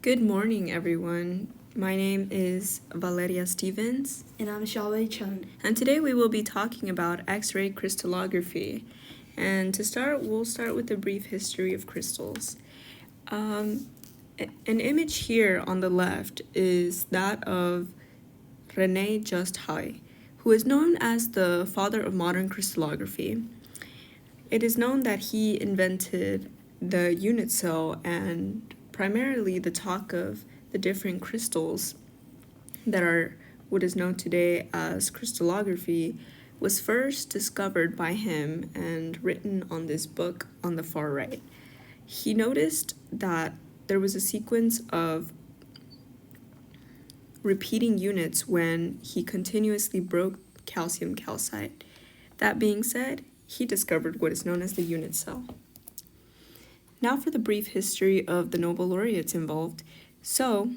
Good morning, everyone. My name is Valeria Stevens. And I'm Xiaowei Chen. And today we will be talking about X-ray crystallography. And to start, we'll start with a brief history of crystals. An image here on the left is that of René Xiaowei, who is known as the father of modern crystallography. It is known that he invented the unit cell and primarily the talk of the different crystals that are what is known today as crystallography was first discovered by him and written on this book on the far right. He noticed that there was a sequence of repeating units when he continuously broke calcium calcite. That being said, he discovered what is known as the unit cell. Now for the brief history of the Nobel laureates involved. So,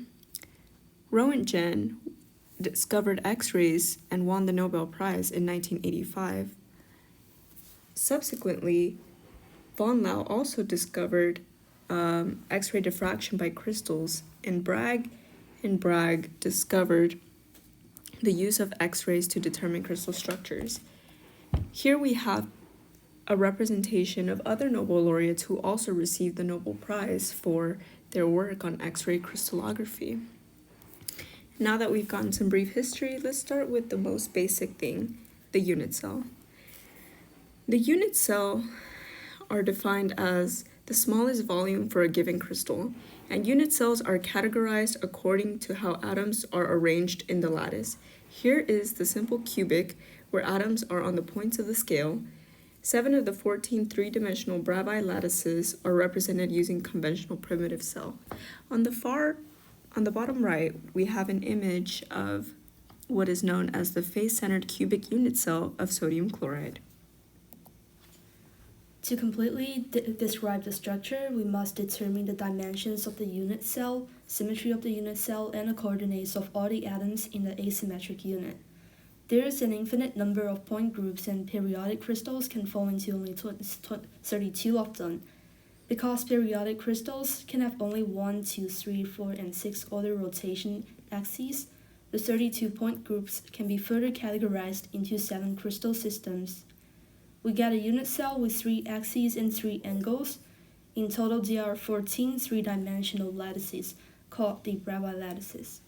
Roentgen discovered X-rays and won the Nobel Prize in 1985. Subsequently, von Lau also discovered X-ray diffraction by crystals, and Bragg discovered the use of X-rays to determine crystal structures. Here we have a representation of other Nobel laureates who also received the Nobel Prize for their work on X-ray crystallography. Now that we've gotten some brief history, let's start with the most basic thing, the unit cell. The unit cell are defined as the smallest volume for a given crystal, and unit cells are categorized according to how atoms are arranged in the lattice. Here is the simple cubic, where atoms are on the points of the scale. 7 of the 14 three-dimensional Bravais lattices are represented using conventional primitive cell. On the bottom right, we have an image of what is known as the face-centered cubic unit cell of sodium chloride. To completely describe the structure, we must determine the dimensions of the unit cell, symmetry of the unit cell, and the coordinates of all the atoms in the asymmetric unit. There is an infinite number of point groups, and periodic crystals can fall into only 32 of them. Because periodic crystals can have only 1, 2, 3, 4, and 6 other rotation axes, the 32 point groups can be further categorized into 7 crystal systems. We get a unit cell with 3 axes and 3 angles. In total, there are 14 three-dimensional lattices called the Bravais lattices.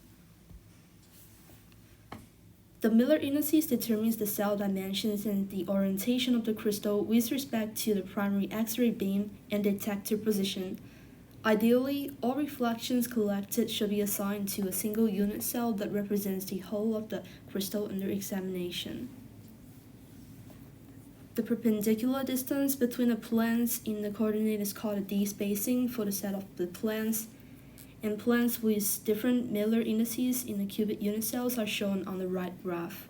The Miller indices determines the cell dimensions and the orientation of the crystal with respect to the primary X-ray beam and detector position. Ideally, all reflections collected should be assigned to a single unit cell that represents the whole of the crystal under examination. The perpendicular distance between the planes in the coordinate is called a d-spacing for the set of the planes, and planes with different Miller indices in the cubic unit cells are shown on the right graph.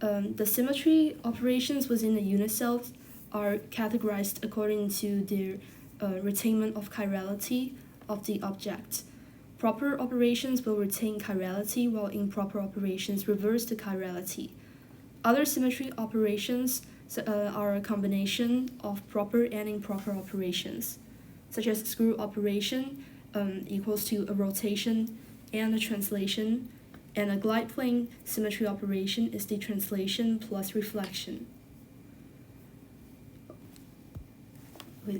The symmetry operations within the unit cells are categorized according to their retainment of chirality of the object. Proper operations will retain chirality, while improper operations reverse the chirality. Other symmetry operations are a combination of proper and improper operations, such as screw operation equals to a rotation and a translation, and a glide plane symmetry operation is the translation plus reflection.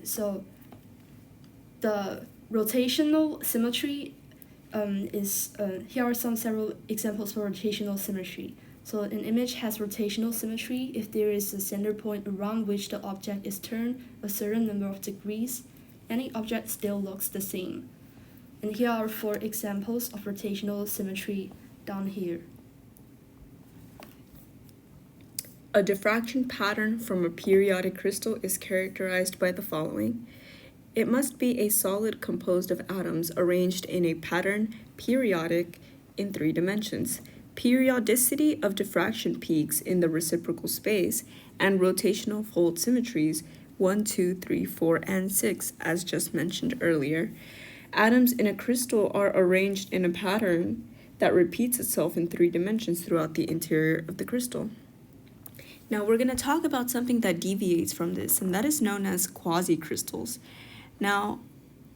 So the rotational symmetry here are several examples for rotational symmetry. So an image has rotational symmetry if there is a center point around which the object is turned a certain number of degrees. Any object still looks the same. And here are 4 examples of rotational symmetry down here. A diffraction pattern from a periodic crystal is characterized by the following. It must be a solid composed of atoms arranged in a pattern periodic in 3 dimensions. Periodicity of diffraction peaks in the reciprocal space, and rotational fold symmetries 1, 2, 3, 4, and 6, as just mentioned earlier. Atoms in a crystal are arranged in a pattern that repeats itself in 3 dimensions throughout the interior of the crystal. Now we're going to talk about something that deviates from this, and that is known as quasi-crystals. Now,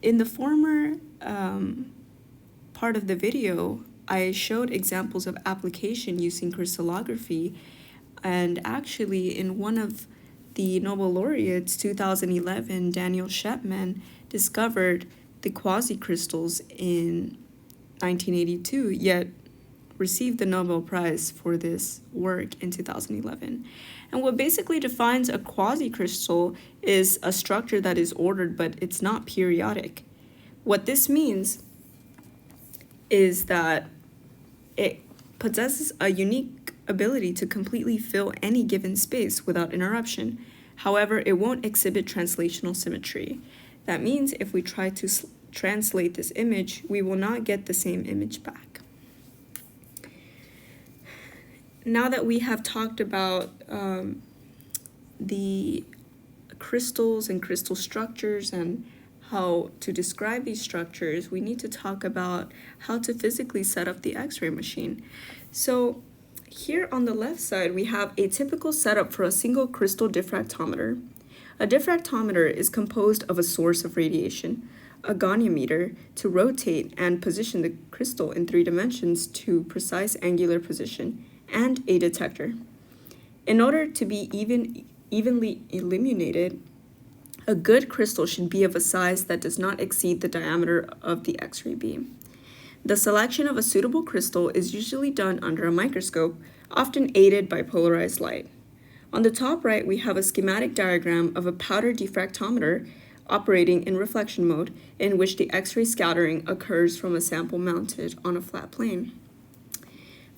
In the former part of the video, I showed examples of application using crystallography, and actually in one of the Nobel laureates, 2011, Daniel Shepman, discovered the quasicrystals in 1982, yet received the Nobel Prize for this work in 2011. And what basically defines a quasicrystal is a structure that is ordered, but it's not periodic. What this means is that it possesses a unique ability to completely fill any given space without interruption. However, it won't exhibit translational symmetry. That means if we try to translate this image, we will not get the same image back. Now that we have talked about the crystals and crystal structures and how to describe these structures, we need to talk about how to physically set up the X-ray machine. So here on the left side, we have a typical setup for a single crystal diffractometer. A diffractometer is composed of a source of radiation, a goniometer to rotate and position the crystal in 3 dimensions to precise angular position, and a detector. In order to be evenly illuminated, a good crystal should be of a size that does not exceed the diameter of the X-ray beam. The selection of a suitable crystal is usually done under a microscope, often aided by polarized light. On the top right, we have a schematic diagram of a powder diffractometer operating in reflection mode, in which the X-ray scattering occurs from a sample mounted on a flat plane.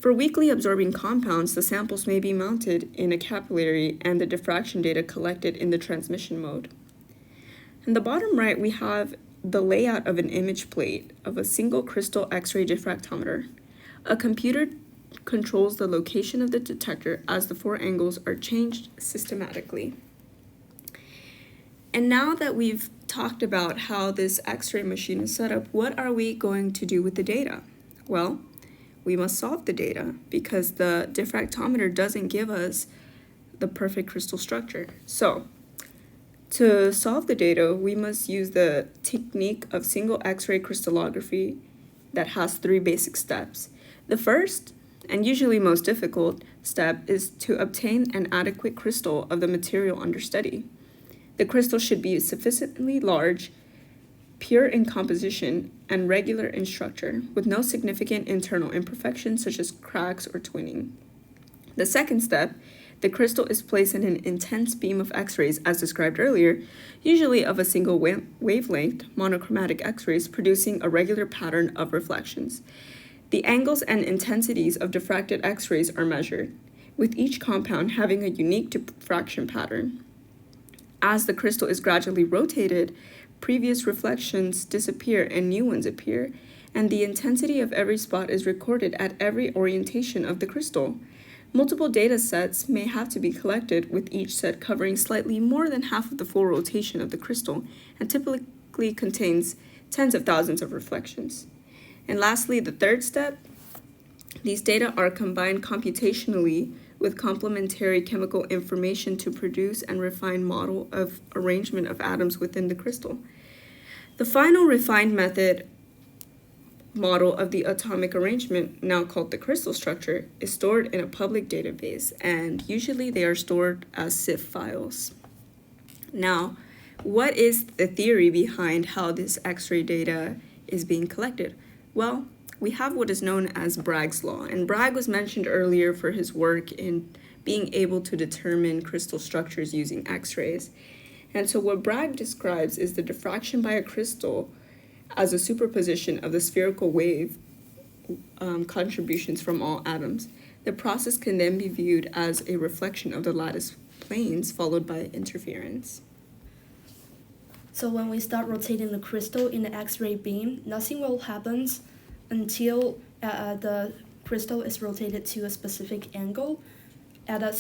For weakly absorbing compounds, the samples may be mounted in a capillary and the diffraction data collected in the transmission mode. In the bottom right, we have the layout of an image plate of a single crystal X-ray diffractometer. A computer controls the location of the detector as the 4 angles are changed systematically. And now that we've talked about how this X-ray machine is set up, what are we going to do with the data? Well, we must solve the data because the diffractometer doesn't give us the perfect crystal structure. So, to solve the data, we must use the technique of single X-ray crystallography that has 3 basic steps. The first, and usually most difficult, step is to obtain an adequate crystal of the material under study. The crystal should be sufficiently large, pure in composition, and regular in structure, with no significant internal imperfections such as cracks or twinning. The second step, the crystal is placed in an intense beam of X-rays as described earlier, usually of a single wavelength, monochromatic X-rays producing a regular pattern of reflections. The angles and intensities of diffracted X-rays are measured, with each compound having a unique diffraction pattern. As the crystal is gradually rotated, previous reflections disappear and new ones appear, and the intensity of every spot is recorded at every orientation of the crystal. Multiple data sets may have to be collected, with each set covering slightly more than half of the full rotation of the crystal, and typically contains tens of thousands of reflections. And lastly, the third step, these data are combined computationally with complementary chemical information to produce and refine model of arrangement of atoms within the crystal. The final refined method model of the atomic arrangement, now called the crystal structure, is stored in a public database, and usually they are stored as CIF files. Now, what is the theory behind how this X-ray data is being collected? Well, we have what is known as Bragg's law, and Bragg was mentioned earlier for his work in being able to determine crystal structures using X-rays. And so what Bragg describes is the diffraction by a crystal as a superposition of the spherical wave contributions from all atoms. The process can then be viewed as a reflection of the lattice planes followed by interference. So when we start rotating the crystal in the X-ray beam, nothing will happen until the crystal is rotated to a specific angle. At that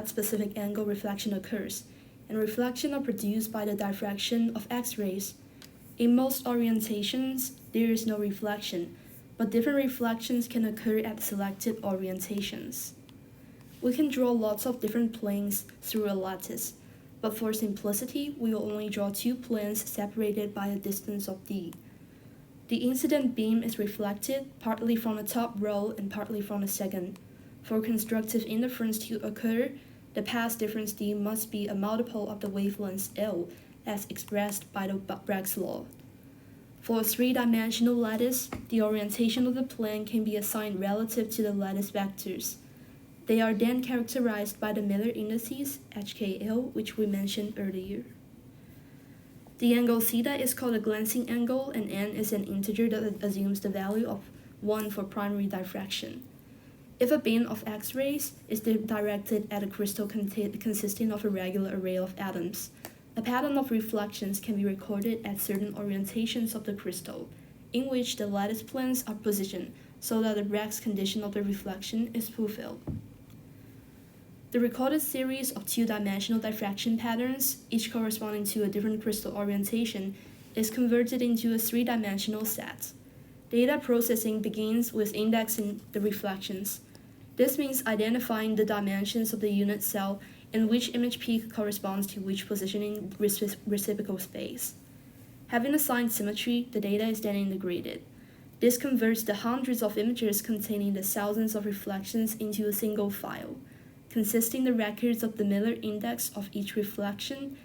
specific angle, reflection occurs, and reflection are produced by the diffraction of X-rays. In most orientations, there is no reflection, but different reflections can occur at selected orientations. We can draw lots of different planes through a lattice. but for simplicity, we will only draw two planes separated by a distance of d. The incident beam is reflected partly from the top row and partly from the second. For constructive interference to occur, the path difference d must be a multiple of the wavelength L, as expressed by the Bragg's law. For a three-dimensional lattice, the orientation of the plane can be assigned relative to the lattice vectors. They are then characterized by the Miller indices, HKL, which we mentioned earlier. The angle theta is called a glancing angle, and n is an integer that assumes the value of 1 for primary diffraction. If a beam of X-rays is directed at a crystal consisting of a regular array of atoms, a pattern of reflections can be recorded at certain orientations of the crystal, in which the lattice planes are positioned so that the Bragg's condition of the reflection is fulfilled. The recorded series of two-dimensional diffraction patterns, each corresponding to a different crystal orientation, is converted into a three-dimensional set. Data processing begins with indexing the reflections. This means identifying the dimensions of the unit cell and which image peak corresponds to which positioning reciprocal space. Having assigned symmetry, the data is then integrated. This converts the hundreds of images containing the thousands of reflections into a single file, consisting the records of the Miller index of each reflection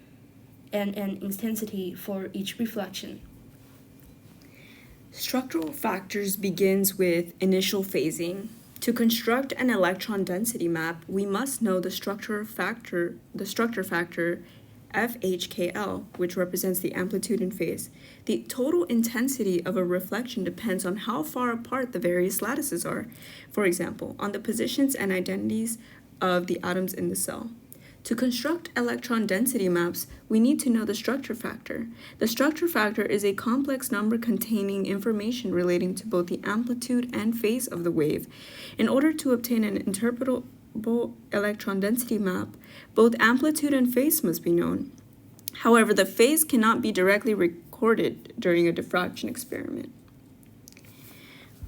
and an intensity for each reflection. Structural factors begins with initial phasing. To construct an electron density map, we must know the structure factor FHKL, which represents the amplitude and phase. The total intensity of a reflection depends on how far apart the various lattices are, for example, on the positions and identities of the atoms in the cell. To construct electron density maps, we need to know the structure factor. The structure factor is a complex number containing information relating to both the amplitude and phase of the wave. In order to obtain an interpretable electron density map, both amplitude and phase must be known. However, the phase cannot be directly recorded during a diffraction experiment.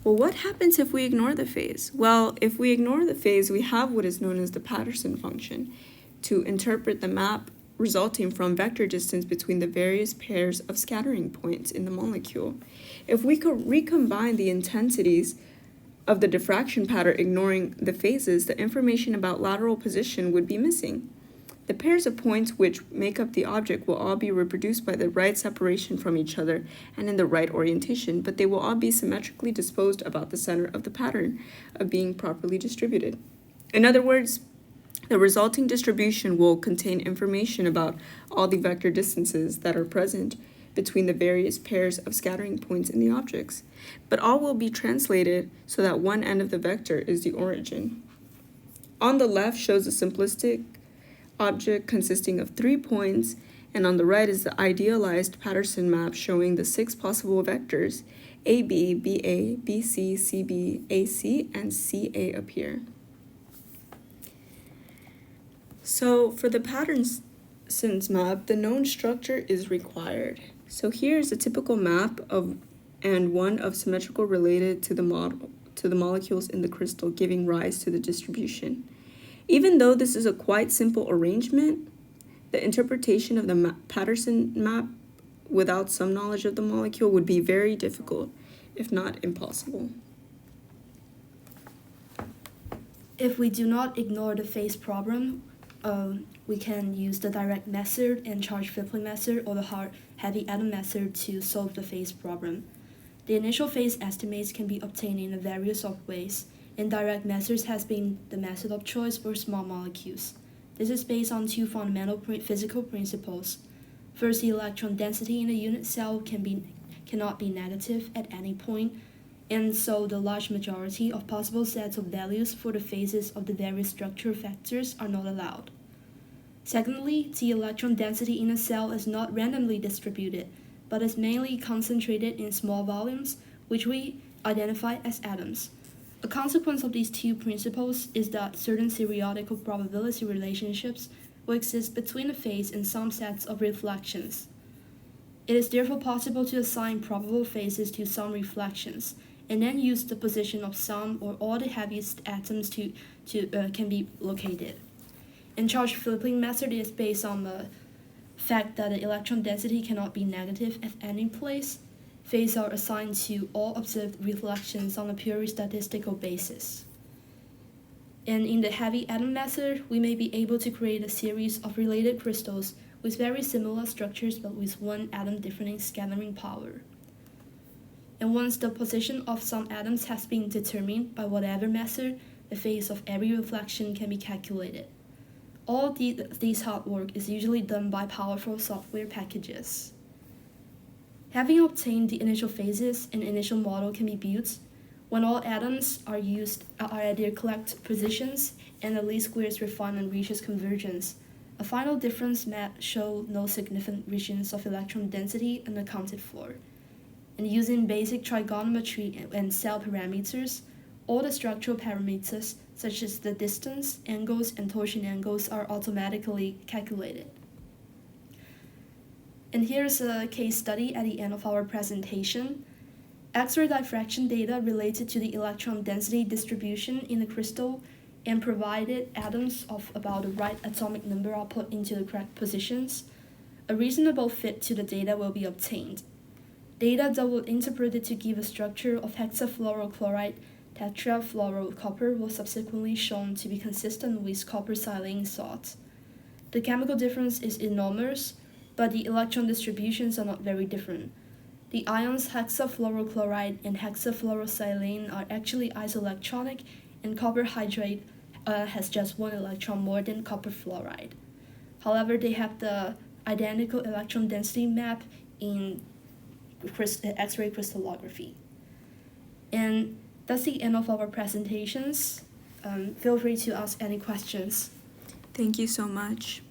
Well, what happens if we ignore the phase? Well, if we ignore the phase, we have what is known as the Patterson function to interpret the map resulting from vector distance between the various pairs of scattering points in the molecule. If we could recombine the intensities of the diffraction pattern ignoring the phases, the information about lateral position would be missing. The pairs of points which make up the object will all be reproduced by the right separation from each other and in the right orientation, but they will all be symmetrically disposed about the center of the pattern of being properly distributed. In other words, the resulting distribution will contain information about all the vector distances that are present between the various pairs of scattering points in the objects, but all will be translated so that one end of the vector is the origin. On the left shows a simplistic object consisting of 3 points, and on the right is the idealized Patterson map showing the 6 possible vectors AB, BA, BC, CB, AC, and CA appear. So for the Patterson's map, the known structure is required. So here is a typical map and one of symmetrical related to the molecules in the crystal, giving rise to the distribution. Even though this is a quite simple arrangement, the interpretation of the Patterson map without some knowledge of the molecule would be very difficult, if not impossible. If we do not ignore the phase problem, we can use the direct method and charge flipping method or the heavy atom method to solve the phase problem. The initial phase estimates can be obtained in various of ways. Indirect methods has been the method of choice for small molecules. This is based on two fundamental physical principles. First, the electron density in a unit cell cannot be negative at any point, and so the large majority of possible sets of values for the phases of the various structural factors are not allowed. Secondly, the electron density in a cell is not randomly distributed, but is mainly concentrated in small volumes, which we identify as atoms. A consequence of these two principles is that certain theoretical probability relationships will exist between the phase and some sets of reflections. It is therefore possible to assign probable phases to some reflections, and then use the position of some or all the heaviest atoms can be located. And charge flipping method is based on the fact that the electron density cannot be negative at any place, phases are assigned to all observed reflections on a purely statistical basis. And in the heavy atom method, we may be able to create a series of related crystals with very similar structures but with one atom differing scattering power. And once the position of some atoms has been determined by whatever method, the phase of every reflection can be calculated. All this hard work is usually done by powerful software packages. Having obtained the initial phases, an initial model can be built. When all atoms are at their correct positions and the least squares refinement reaches convergence, a final difference map shows no significant regions of electron density unaccounted for. And using basic trigonometry and cell parameters, all the structural parameters, such as the distance, angles, and torsion angles, are automatically calculated. And here's a case study at the end of our presentation. X-ray diffraction data related to the electron density distribution in the crystal and provided atoms of about the right atomic number are put into the correct positions. A reasonable fit to the data will be obtained. Data that were interpreted to give a structure of hexafluorochloride tetrafluorocopper was subsequently shown to be consistent with copper silane salts. The chemical difference is enormous, but the electron distributions are not very different. The ions hexafluorochloride and hexafluorosilane are actually isoelectronic, and copper hydrate has just one electron more than copper fluoride. However, they have the identical electron density map in X-ray crystallography. And that's the end of our presentations. Feel free to ask any questions. Thank you so much.